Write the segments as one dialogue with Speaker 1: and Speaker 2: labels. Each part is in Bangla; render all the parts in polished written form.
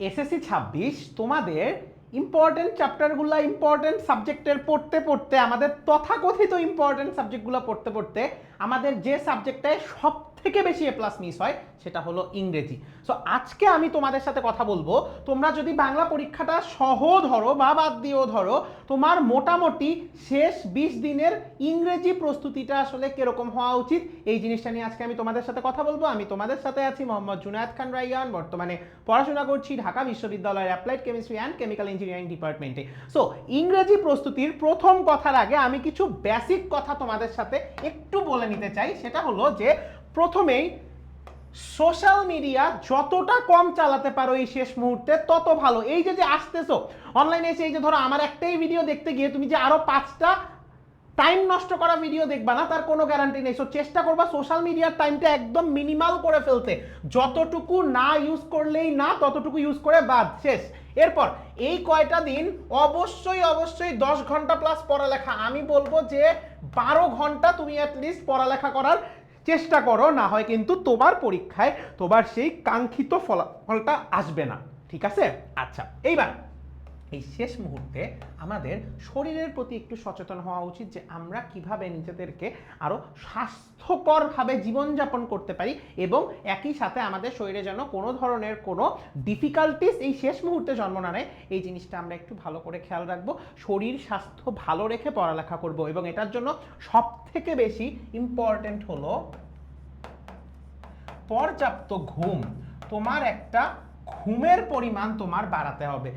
Speaker 1: এসএসসি 26 তোমাদের ইম্পর্টেন্ট চ্যাপ্টারগুলো ইম্পর্টেন্ট সাবজেক্টের পড়তে পড়তে আমাদের তথাকথিত ইম্পর্টেন্ট সাবজেক্টগুলো পড়তে পড়তে আমাদের যে সাবজেক্টটায় সব থেকে বেশি এ প্লাস মিস হয় সেটা হলো ইংরেজি। সো আজকে আমি তোমাদের সাথে কথা বলবো, তোমরা যদি বাংলা পরীক্ষাটা সহ ধরো বা বাদ দিয়েও ধরো, তোমার মোটামুটি শেষ 20 দিনের ইংরেজি প্রস্তুতিটা আসলে কিরকম হওয়া উচিত এই জিনিসটা নিয়ে আজকে আমি তোমাদের সাথে কথা বলবো। আমি তোমাদের সাথে আছি মোহাম্মদ জুনায়েদ খান রাইয়ান, বর্তমানে পড়াশোনা করছি ঢাকা বিশ্ববিদ্যালয়ের applied chemistry and chemical engineering ডিপার্টমেন্টে। সো ইংরেজি প্রস্তুতির প্রথম কথার আগে আমি কিছু বেসিক কথা তোমাদের সাথে একটু বলে নিতে চাই। সেটা হলো যে প্রথমেই সোশ্যাল মিডিয়া যতটা কম চালাতে পারো এই শেষ মুহূর্তে তত ভালো। এই যে আসতেছো অনলাইনে এসে, এই যে ধরো আমার একটাই ভিডিও দেখতে গিয়ে তুমি যে আরো 5টা টাইম নষ্ট করা ভিডিও দেখবা না, তার কোনো গ্যারান্টি নেই। সো চেষ্টা করবা সোশ্যাল মিডিয়ার টাইমটা একদম মিনিমাল করে ফেলতে, যতটুকু না ইউজ করলেই না, ততটুকু ইউজ করে বাদ, শেষ। এরপর এই কয়টা দিন অবশ্যই 10 ঘন্টা প্লাস পড়ালেখা। আমি বলবো যে 12 ঘন্টা তুমি অ্যাটলিস্ট পড়ালেখা করার চেষ্টা করো, না হয় কিন্তু তোমার পরীক্ষায় তোমার সেই কাঙ্ক্ষিত ফলাফলটা আসবে না, ঠিক আছে? আচ্ছা, এইবার এই শেষ মুহূর্তে আমাদের শরীরের প্রতি একটু সচেতন হওয়া উচিত যে আমরা কিভাবে নিজেদেরকে আরো স্বাস্থ্যকরভাবে জীবনযাপন করতে পারি এবং একই সাথে আমাদের শরীরে যেন কোনো ধরনের কোনো ডিফিকাল্টিস এই শেষ মুহূর্তে জন্ম না নেয়, এই জিনিসটা আমরা একটু ভালো করে খেয়াল রাখবো। শরীর স্বাস্থ্য ভালো রেখে পড়ালেখা করব এবং এটার জন্য সব থেকে বেশি ইম্পর্টেন্ট হলো পর্যাপ্ত ঘুম। তোমার একটা ঘুমের পরিমাণ তোমার বাড়াতে হবে,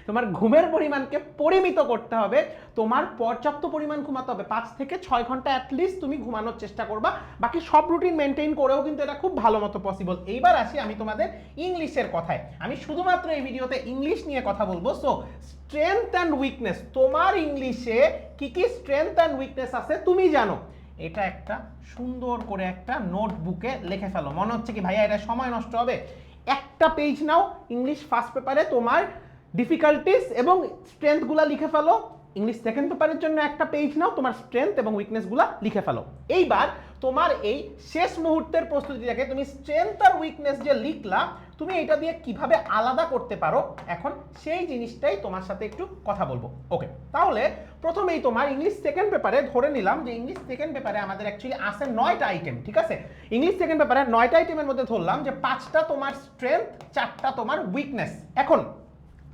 Speaker 1: তোমার ঘুমের পরিমাণকে পরিমিত করতে হবে। তোমার পর্যাপ্ত পরিমাণ ঘুমাতে হবে, 5 থেকে 6 ঘন্টা অ্যাটলিস্ট তুমি ঘুমানোর চেষ্টা করবা। বাকি সব রুটিন মেনটেন করেও কিন্তু এটা খুব ভালো মতো পসিবল। এইবার আসি আমি তোমাদের ইংলিশের কথায়। আমি শুধুমাত্র এই ভিডিওতে ইংলিশ নিয়ে কথা বলবো। সো স্ট্রেংথ অ্যান্ড উইকনেস, তোমার ইংলিশে কি কি স্ট্রেংথ অ্যান্ড উইকনেস আছে তুমি জানো, এটা একটা সুন্দর করে একটা নোটবুকে লিখে ফেলো। মনে হচ্ছে কি ভাইয়া এটা সময় নষ্ট হবে? একটা পেজ নাও ইংলিশ ফার্স্ট পেপারে, তোমার ডিফিকাল্টিস এবং স্ট্রেংথগুলো লিখে ফেলো। ইংলিশ সেকেন্ড পেপারের জন্য একটা পেজ নাও, তোমার স্ট্রেংথ এবং উইকনেসগুলো লিখে ফেলো। এইবার তোমার এই শেষ মুহূর্তের প্রস্তুতিটাকে তুমি স্ট্রেংথ আর উইকনেস যে লিখলা, তুমি এটা দিয়ে কিভাবে আলাদা করতে পারো এখন সেই জিনিসটাই তোমার সাথে একটু কথা বলবো। ওকে, তাহলে প্রথমেই তোমার ইংলিশ সেকেন্ড পেপারে ধরে নিলাম যে ইংলিশ সেকেন্ড পেপারে আমাদের অ্যাকচুয়ালি আছে 9টা আইটেম, ঠিক আছে? ইংলিশ সেকেন্ড পেপারে 9টা আইটেমের মধ্যে ধরলাম যে 5টা তোমার স্ট্রেংথ, 4টা তোমার উইকনেস। এখন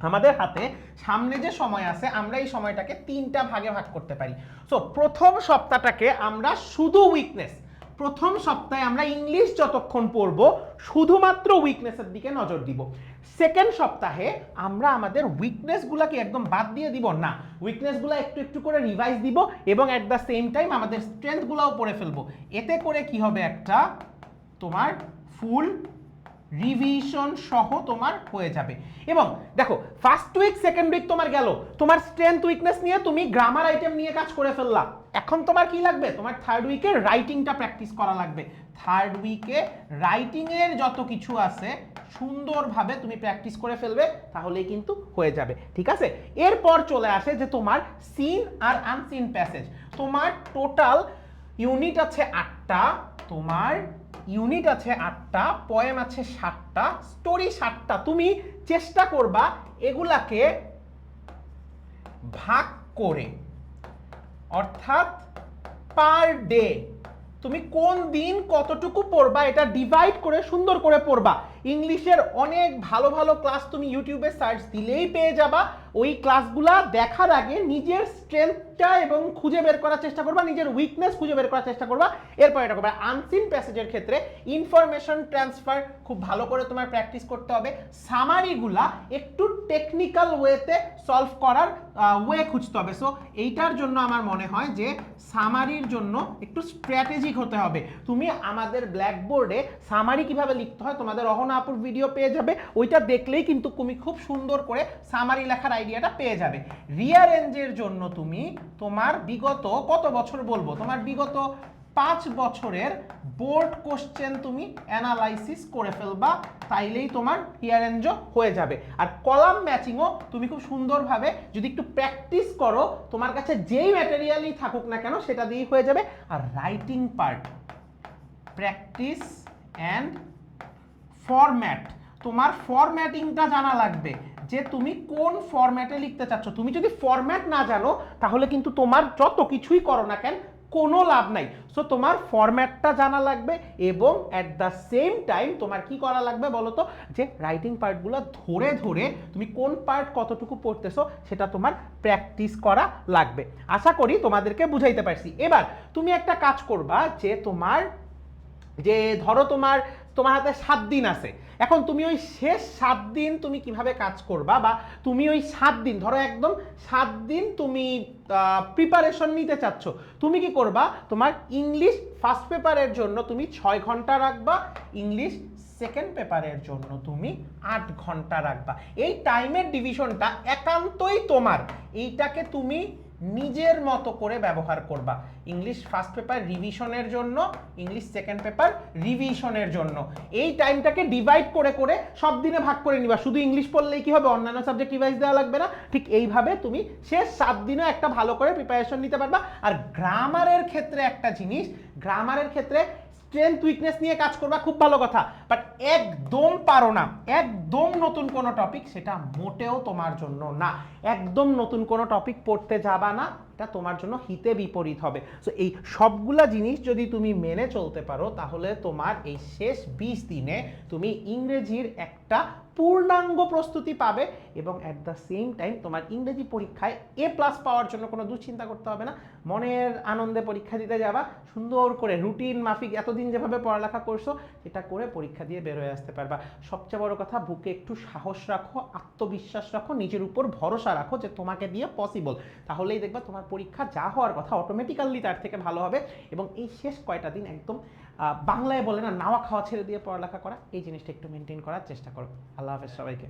Speaker 1: আমাদের হাতে সামনে যে সময় আছে, আমরা এই সময়টাকে 3টা ভাগে ভাগ করতে পারি। সো প্রথম সপ্তাহটাকে আমরা শুধু উইকনেস, প্রথম সপ্তাহে আমরা ইংলিশ যতক্ষণ পড়বো শুধুমাত্র উইকনেসের দিকে নজর দিব। সেকেন্ড সপ্তাহে আমরা আমাদের উইকনেসগুলোকে একদম বাদ দিয়ে দিব না, উইকনেসগুলো একটু একটু করে রিভাইজ দিব এবং অ্যাট দ্য সেম টাইম আমাদের স্ট্রেংথগুলোও পড়ে ফেলবো। এতে করে কি হবে, একটা তোমার ফুল রিভিশন সহ তোমার হয়ে যাবে। এবং দেখো ফার্স্ট উইক সেকেন্ড উইক তোমার গেল, তোমার স্ট্রেংথ উইকনেস নিয়ে তুমি গ্রামার আইটেম নিয়ে কাজ করে ফেললা। এখন তোমার কি লাগবে, তোমার থার্ড উইকে রাইটিংটা প্র্যাকটিস করা লাগবে। থার্ড উইকে রাইটিং এর যত কিছু আছে সুন্দরভাবে তুমি প্র্যাকটিস করে ফেলবে, তাহলেই কিন্তু হয়ে যাবে, ঠিক আছে? এরপর চলে আসে যে তোমার সিন আর আনসিন প্যাসেজ। তোমার টোটাল ইউনিট আছে 8টা, তোমার ইউনিট আছে 8টা, পোয়েম আছে 7টা, স্টোরি 7টা। তুমি চেষ্টা করবা এগুলাকে ভাগ করে, অর্থাৎ পার ডে তুমি কোন দিন কতটুকু পড়বা এটা ডিভাইড করে সুন্দর করে পড়বা। ইংলিশের অনেক ভালো ভালো ক্লাস তুমি ইউটিউবে সার্চ দিলেই পেয়ে যাবা। ওই ক্লাসগুলা দেখার আগে নিজের স্ট্রেংথটা এবং খুঁজে বের করার চেষ্টা করবা, নিজের উইকনেস খুঁজে বের করার চেষ্টা করবা। এরপর এটা করবা। আনসিন প্যাসেজের ক্ষেত্রে ইনফরমেশন ট্রান্সফার খুব ভালো করে তোমার প্র্যাকটিস করতে হবে। সামারিগুলা একটু টেকনিক্যাল ওয়েতে সলভ করার ওয়ে খুঁজতে হবে। সো এইটার জন্য আমার মনে হয় যে সামারির জন্য একটু স্ট্র্যাটেজিক হতে হবে। তুমি আমাদের ব্ল্যাকবোর্ডে সামারি কিভাবে লিখতে হয় তোমাদের অহনা আপুর ভিডিও পেয়ে যাবে, ওইটা দেখলেই কিন্তু তুমি খুব সুন্দর করে সামারি লেখার আইডিয়াটা পেয়ে যাবে। রিয়ারেঞ্জের জন্য তুমি তোমার বিগত কত বছর বলবো, তোমার বিগত 5 বছরের বোর্ড কোশ্চেন তুমি অ্যানালাইসিস করে ফেলবা, তাইলেই তোমার রিয়ারেঞ্জও হয়ে যাবে। আর কলাম ম্যাচিংও তুমি খুব সুন্দরভাবে যদি একটু প্র্যাকটিস করো, তোমার কাছে যেই ম্যাটেরিয়ালই থাকুক না কেন সেটা দিয়েই হয়ে যাবে। আর writing part, practice and format, তোমার ফরম্যাটিংটা জানা লাগবে, যে তুমি কোন ফরম্যাটে লিখতে চাচ্ছ। তুমি যদি ফরম্যাট না জানো তাহলে কিন্তু তোমার যত কিছুই করো না কেন কোনো লাভ নাই। সো তোমার ফরম্যাটটা জানা লাগবে এবং অ্যাট দ্য সেম টাইম তোমার কি করা লাগবে বলো তো, যে রাইটিং পার্টগুলো ধরে ধরে তুমি কোন পার্ট কতটুকু পড়তেছো সেটা তোমার প্র্যাকটিস করা লাগবে। আশা করি তোমাদেরকে বুঝাইতে পারছি। এবার তুমি একটা কাজ করবা, যে তোমার যে ধরো তোমার তোমার হাতে 7 দিন আছে, এখন তুমি ওই শেষ 7 দিন তুমি কিভাবে কাজ করবা, বা তুমি ওই 7 দিন ধরো একদম 7 দিন তুমি প্রিপারেশন নিতে চাচ্ছ, তুমি কি করবা, তোমার ইংলিশ ফার্স্ট পেপারের জন্য তুমি 6 ঘন্টা রাখবা, ইংলিশ সেকেন্ড পেপারের জন্য তুমি 8 ঘন্টা রাখবা। এই টাইমের ডিভিশনটা একান্তই তোমার, এইটাকে তুমি নিজের মতো করে ব্যবহার করবা। ইংলিশ ফার্স্ট পেপার রিভিশনের জন্য, ইংলিশ সেকেন্ড পেপার রিভিশনের জন্য এই টাইমটাকে ডিভাইড করে করে সব দিনে ভাগ করে নিবা। শুধু ইংলিশ পড়লেই কি হবে, অন্যান্য সাবজেক্ট রিভাইজ দেওয়া লাগবে না? ঠিক এইভাবে তুমি শেষ 7 দিনেও একটা ভালো করে প্রিপারেশন নিতে পারবা। আর গ্রামারের ক্ষেত্রে একটা জিনিস, গ্রামারের ক্ষেত্রে স্ট্রেংথ উইকনেস নিয়ে কাজ করবা, খুব ভালো কথা, বাট একদম পারো না, একদম নতুন কোনো টপিক সেটা মোটেও তোমার জন্য না। একদম নতুন কোনো টপিক পড়তে যাবা না, এটা তোমার জন্য হিতে বিপরীত হবে। সো এই সবগুলা জিনিস যদি তুমি মেনে চলতে পারো তাহলে তোমার এই শেষ 20 দিনে তুমি ইংরেজির একটা পূর্ণাঙ্গ প্রস্তুতি পাবে এবং অ্যাট দ্য সেম টাইম তোমার ইংরেজি পরীক্ষায় A+ পাওয়ার জন্য কোনো দুশ্চিন্তা করতে হবে না। মনের আনন্দে পরীক্ষা দিতে যাবা, সুন্দর করে রুটিন মাফিক এতদিন যেভাবে পড়ালেখা করছো এটা করে পরীক্ষা দিয়ে বের হয়ে আসতে পারবা। সবচেয়ে বড় কথা, বুকে একটু সাহস রাখো, আত্মবিশ্বাস রাখো, নিজের উপর ভরসা রাখো যে তোমাকে দিয়ে পসিবল। তাহলেই দেখবা তোমার পরীক্ষা যা হওয়ার কথা অটোমেটিক্যালি তার থেকে ভালো হবে। এবং এই শেষ কয়টা দিন একদম বাংলায় বলে না, নাওয়া খাওয়া ছেড়ে দিয়ে পড়ালেখা করা, এই জিনিসটা একটু মেনটেন করার চেষ্টা করো। আল্লাহ হাফেজ সবাইকে।